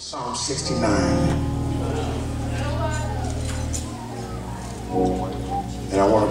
Psalm 69. And I'll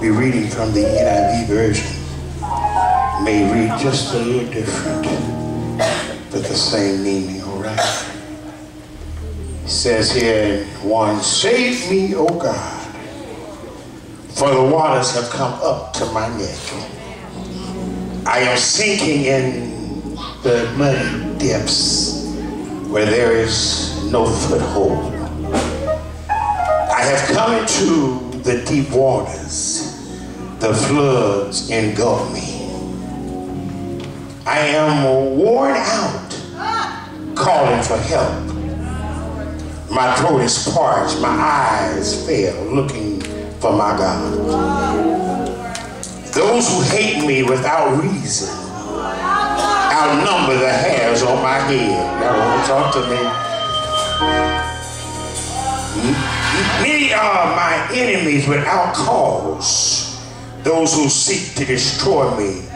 be reading from the NIV version. May read just a little different, but the same meaning, all right? It says here in 1, save me, O God, for the waters have come up to my neck. I am sinking in the muddy depths where there is no foothold. I have come into the deep waters. The floods engulf me. I am worn out, calling for help. My throat is parched, my eyes fail, looking for my God. Those who hate me without reason outnumber the hairs on my head. Y'all want to talk to me? Many are my enemies without cause. Those who seek to destroy me,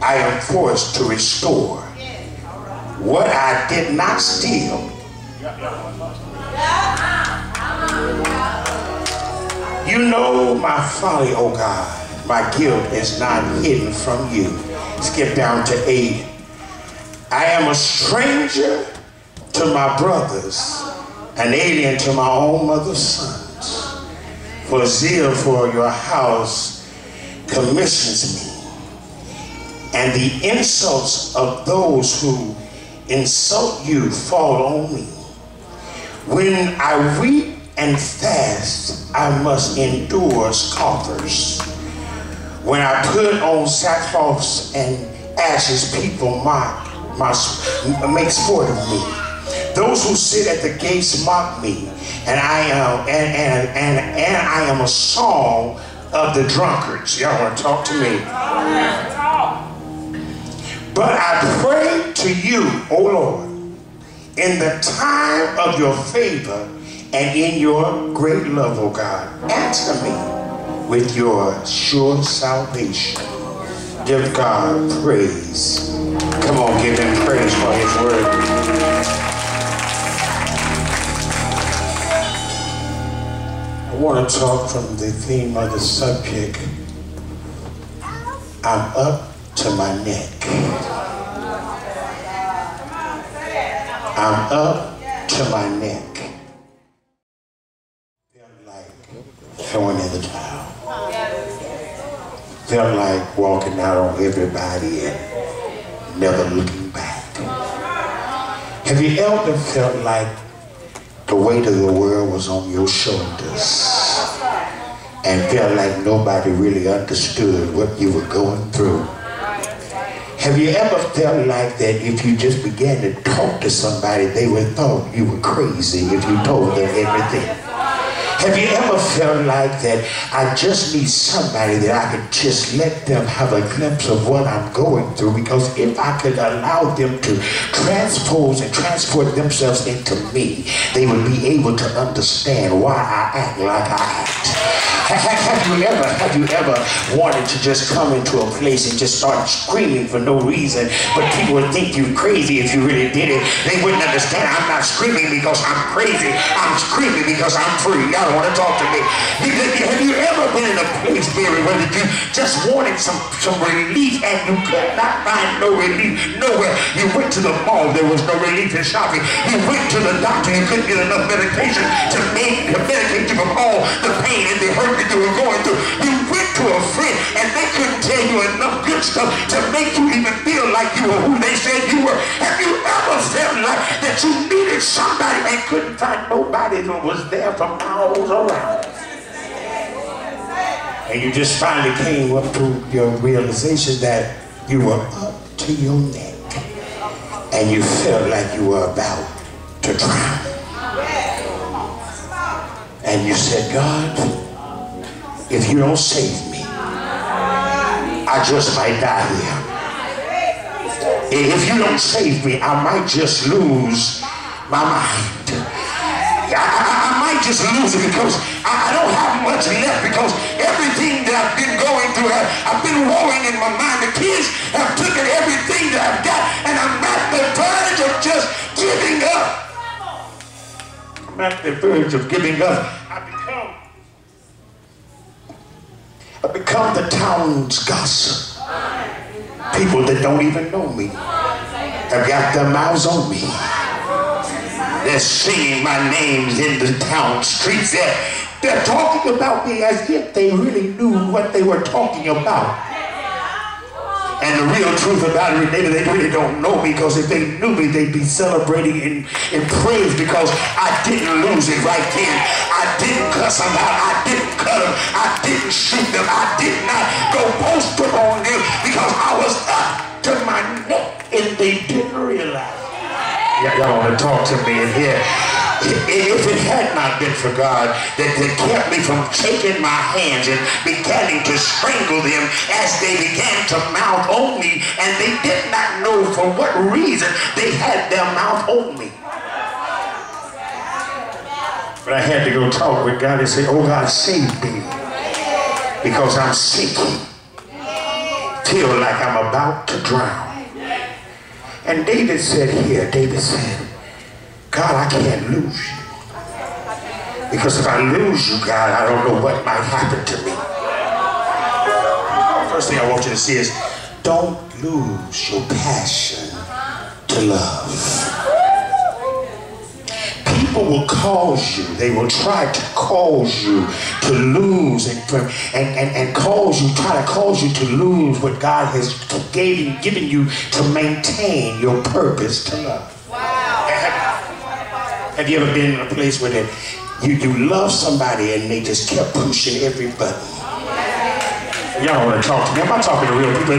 I am forced to restore what I did not steal. You know my folly, O God. My guilt is not hidden from you. Skip down to 8. I am a stranger to my brothers, an alien to my own mother's sons. For zeal for your house commissions me, and the insults of those who insult you fall on me. When I weep and fast, I must endure scoffers. When I put on sackcloth and ashes, people make sport of me. Those who sit at the gates mock me, and I am a song of the drunkards. Y'all want to talk to me? But I pray to you, O Lord, in the time of your favor and in your great love, O God. Answer me with your sure salvation. Give God praise. Come on, give him praise for his word. I want to talk from the theme of the subject. I'm up to my neck. I'm up to my neck. Felt like throwing in the towel. Felt like walking out on everybody and never looking back. Have you ever felt like the weight of the world was on your shoulders and felt like nobody really understood what you were going through? Have you ever felt like that if you just began to talk to somebody, they would thought you were crazy if you told them everything? Have you ever felt like that I just need somebody that I could just let them have a glimpse of what I'm going through, because if I could allow them to transpose and transport themselves into me, they would be able to understand why I act like I act. Have you ever wanted to just come into a place and just start screaming for no reason, but people would think you crazy if you really did it? They wouldn't understand. I'm not screaming because I'm crazy. I'm screaming because I'm free. Y'all don't want to talk to me. Have you ever been in a place, Mary, where you just wanted some relief and you could not find no relief nowhere? You went to the mall, there was no relief in shopping. You went to the doctor, you couldn't get enough medication to medicate you from all the pain and the hurt that you were going through. You went to a friend and they couldn't tell you enough good stuff to make you even feel like you were who they said you were. Have you ever felt like that you needed somebody and couldn't find nobody that was there for miles around? And you just finally came up to your realization that you were up to your neck and you felt like you were about to drown. And you said, God, if you don't save me, I just might die here. If you don't save me, I might just lose my mind. I might just lose it because I don't have much left, because everything that I've been going through, I've been warring in my mind. The kids have taken everything that I've got, and I'm at the verge of just giving up. I'm at the verge of giving up. I become the town's gossip. People that don't even know me have got their mouths on me. They're singing my names in the town streets. They're talking about me as if they really knew what they were talking about. And the real truth about it, they really don't know me, because if they knew me, they'd be celebrating in praise, because I didn't lose it right then. I didn't cuss them out. I didn't cut them. I didn't shoot them. I did not go post them on them, because I was up to my neck and they didn't realize. Y'all want to talk to me in here? If it had not been for God that kept me from taking my hands and beginning to strangle them as they began to mouth on me, and they did not know for what reason they had their mouth on me. But I had to go talk with God and say, oh God, save me, because I'm sinking. Feel like I'm about to drown. And David said God, I can't lose you. Because if I lose you, God, I don't know what might happen to me. First thing I want you to see is, don't lose your passion to love. People will cause you, they will try to cause you to lose and try to cause you to lose what God has given you to maintain your purpose to love. Have you ever been in a place where you love somebody and they just kept pushing every button? Y'all want to talk to me? I'm not talking to real people.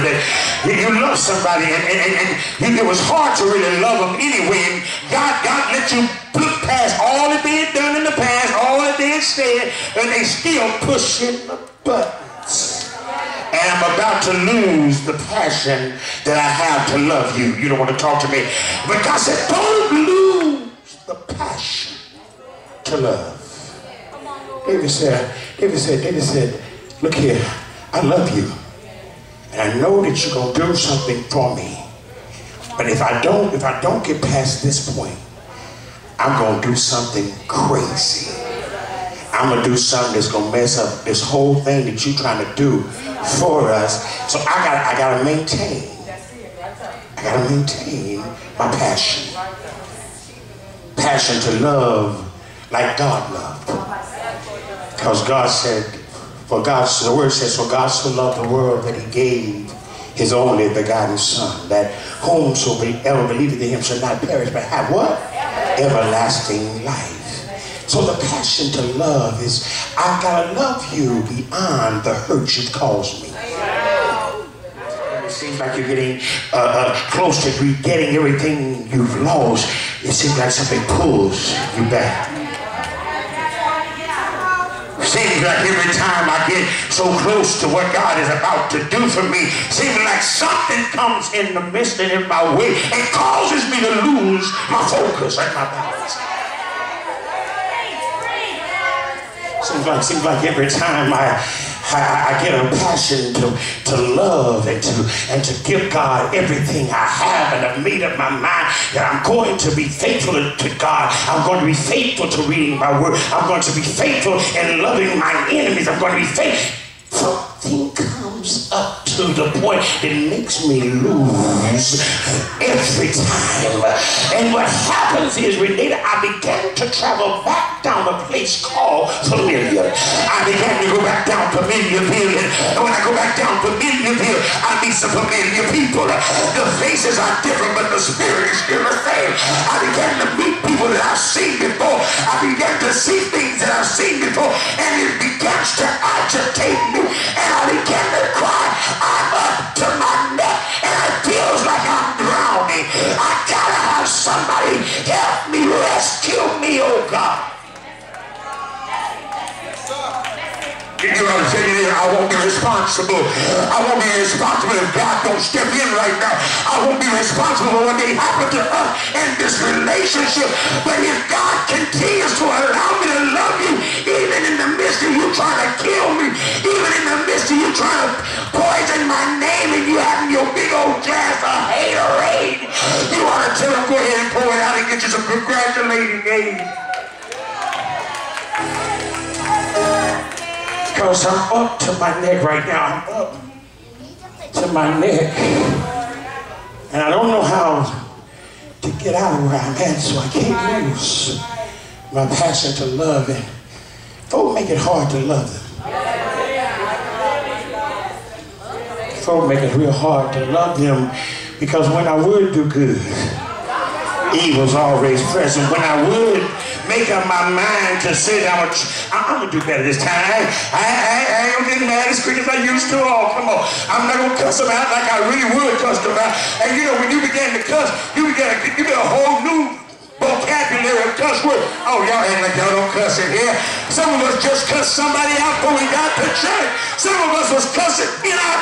You love somebody and it was hard to really love them anyway. And God let you look past all that they had done in the past, all that they had said, and they still pushing the buttons. And I'm about to lose the passion that I have to love you. You don't want to talk to me. But God said, don't lose the passion to love. David said, look here, I love you. And I know that you're going to do something for me. But if I don't get past this point, I'm going to do something crazy. I'm going to do something that's going to mess up this whole thing that you're trying to do for us. So I got to maintain. I got to maintain my passion. Passion to love like God loved. Because God said, the word says, for God so loved the world that he gave his only begotten Son, that whomsoever believeth in him shall not perish but have what? Everlasting life. So the passion to love is, I've got to love you beyond the hurt you've caused me. It seems like you're getting close to getting everything you've lost. It seems like something pulls you back. Seems like every time I get so close to what God is about to do for me, seems like something comes in the midst and in my way and causes me to lose my focus and my balance. Seems like every time I get a passion to love and to give God everything I have, and I've made up my mind that I'm going to be faithful to God. I'm going to be faithful to reading my word. I'm going to be faithful in loving my enemies. I'm going to be faithful. Something comes up to the point that makes me lose every time. And what happens is, Renita, I began to travel back down a place called Familiar. I began to go back down Familiarville, and when I go back down Familiarville, I meet some familiar people. The faces are different, but the spirit is still the same. I began to meet people that I've seen before. I began to see things that I've seen before, and it begins to agitate me. And I began to cry, I'm up to my neck, and it feels like I'm drowning. I gotta have somebody help me, rescue me, oh God. You know what I'm saying? I won't be responsible. responsible. I won't be responsible if God don't step in right now. I won't be responsible for what may happen to us in this relationship. But if God continues to allow me to love you, even in the midst of you trying to kill me, even in the midst of you trying to poison my name and you having your big old glass of haterade, you want to tell him, go ahead and pour it out and get you some congratulating aid. Because I'm up to my neck right now. I'm up to my neck. And I don't know how to get out of where I'm at, so I can't lose my passion to love. And folk make it hard to love them. Folk make it real hard to love them because when I would do good, evil's always present. When I would make up my mind to say that I'm gonna do better this time. I ain't gonna get mad as quick as I used to. Oh, come on. I'm not gonna cuss them out like I really would cuss them out. And you know, when you begin to cuss, you get a whole new vocabulary of cuss words. Oh, y'all ain't like y'all don't cuss in here. Some of us just cussed somebody out before we got to church. Some of us was cussing, you know.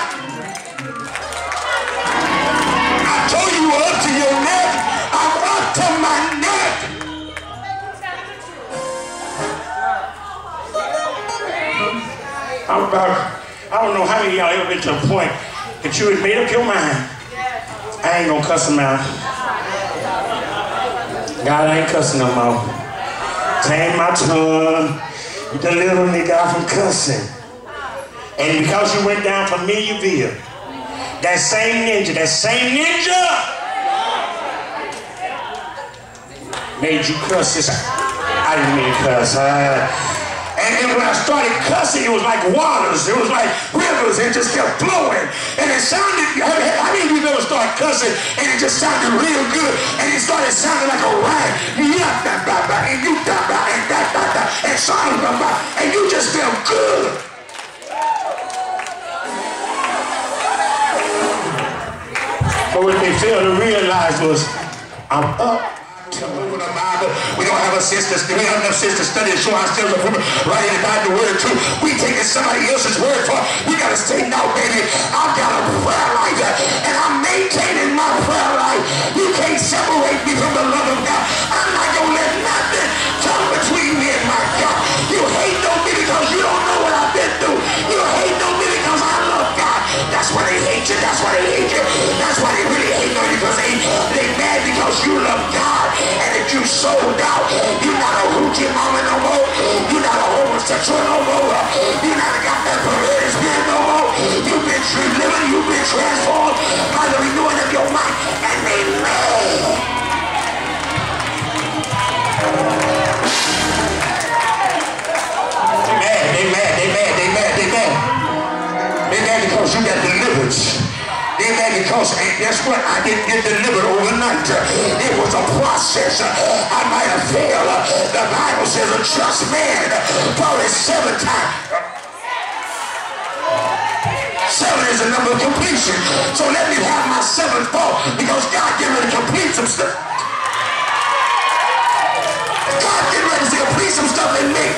I told you were up to your neck. I'm up to my neck. I don't know how many of y'all ever been to a point that you had made up your mind. I ain't gonna cuss them out. God ain't cussing no more. Tame my tongue. You deliver me, God, from cussing. And because you went down Familiarville, that same ninja made you cuss this. I didn't mean to cuss. And then when I started cussing, it was like waters. It was like rivers. It just kept flowing. And it sounded, how many of you ever start cussing and it just sounded real good? And it started sounding like a rhyme. And you and you just felt good. But what they failed to realize was, I'm up. Over the Bible. We don't have a sister. We don't have enough sisters studying, show ourselves approved, writing about the word of truth. We taking somebody else's word for. We gotta say, no, baby. I've got a prayer life, and I'm maintaining my prayer life. You can't separate me from the love of God. I'm not gonna let nothing come between me and my God. You hate on me because you don't know what I've been through. You hate on me because I love God. That's why they hate you. That's why they hate you. That's why they really hate on you, because they mad because you love God. And if you sold out, you're not a hoochie mama no more. You're not a homosexual no more. You're not got that perverted spirit no more. You've been delivered. You've been transformed by the renewing of your mind. And they mad. They mad because you got deliverance. They mad because, and guess what? I didn't get delivered overnight. It was a process. I might have failed. The Bible says a just man falls 7 times. 7 is the number of completion. So let me have my 7th fall, because God get ready to complete some stuff. God get ready to complete some stuff in me.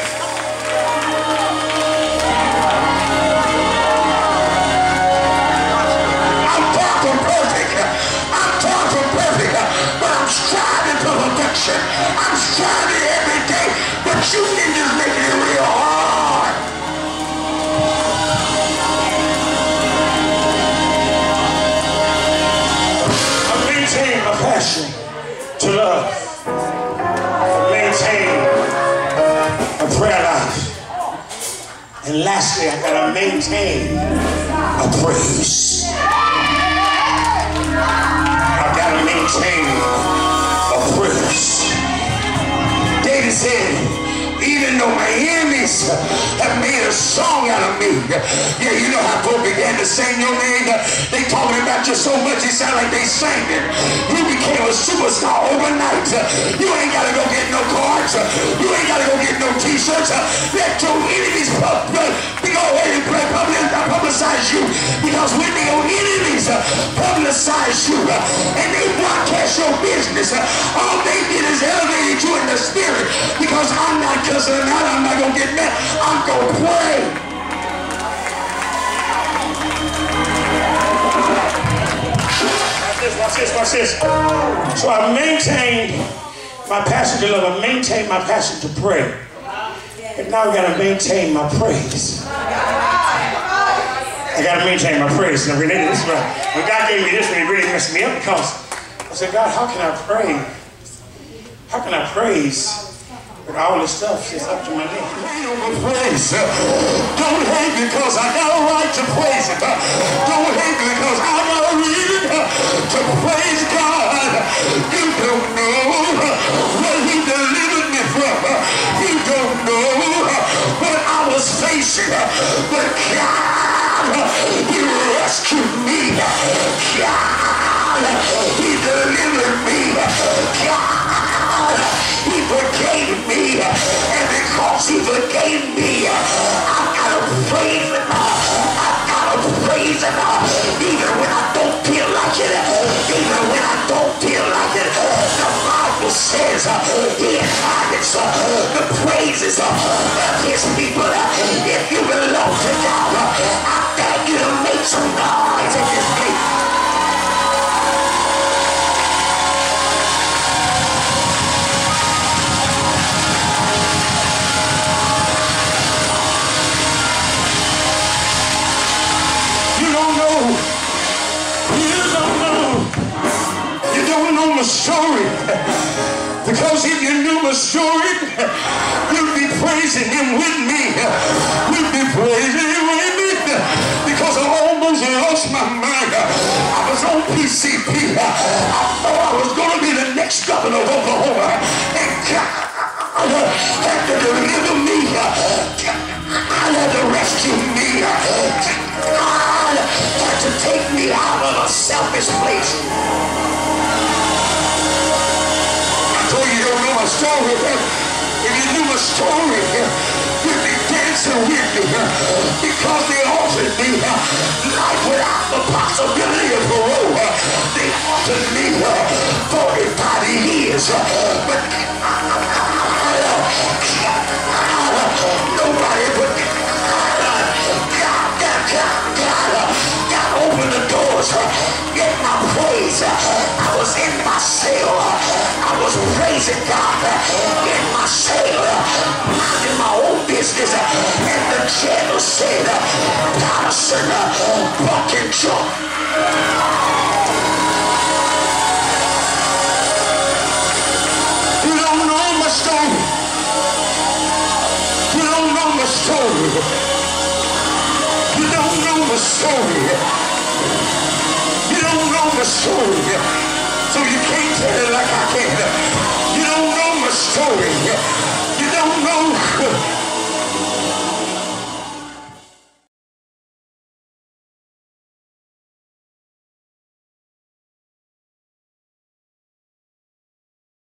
I'm striving every day, but you ninjas making it real hard. I maintain a passion to love. I maintain a prayer life. And lastly, I gotta maintain a praise. I gotta maintain praise. David said, even though my enemies have made a song out of me. Yeah, you know how folk began to sing your name. They talking about you so much it sound like they sang it. You became a superstar overnight. You ain't gotta go get no cards. You ain't gotta go get no t-shirts. Let your enemies go ahead and publicize you. Because when your enemies publicize you and they broadcast your business, all they did is elevated you in the spirit. Because I'm not cussing them out, I'm not gonna get mad, I'm gonna pray. this, watch this. So I maintained my passion to love. I maintained my passion to pray. And now I gotta maintain my praise. I gotta maintain my praise. Now, really, this is right. When God gave me this one, it really messed me up because I said, God, how can I pray? How can I praise with all this stuff that's up to my neck? Praise. Don't hate because I got a right to praise Him. Don't hate because I got a reason to praise God. You don't know where He delivered me from. You don't know what I was facing. But God, He rescued me. God, He delivered me. God, He forgave me. And because He forgave me, I've got to praise Him. I've got to praise Him. Even when I don't feel like it. Even when I don't feel like it. The Bible says He inhabits the praises of His people. If you belong to God, I beg you to make some noise in this place. My story, because if you knew my story, you'd be praising Him with me. You'd be praising Him with me, because I almost lost my mind. I was on PCP. I thought I was going to be the next governor of Oklahoma, and God had to deliver me. God had to rescue me. God had to take me out of a selfish place. You don't know my story. If you knew my story, you'd be dancing with me because they offered me life without the possibility of parole. They offered me 45 years, but nobody but God opened the doors. Get my praise. I was in my cell. I was praising God in my cell, minding my own business, and the jailer said, Patterson, fucking jump. You don't know my story. You don't know my story. You don't know my story. You don't know my story. So you can't tell it like I can. You don't know my story. You don't know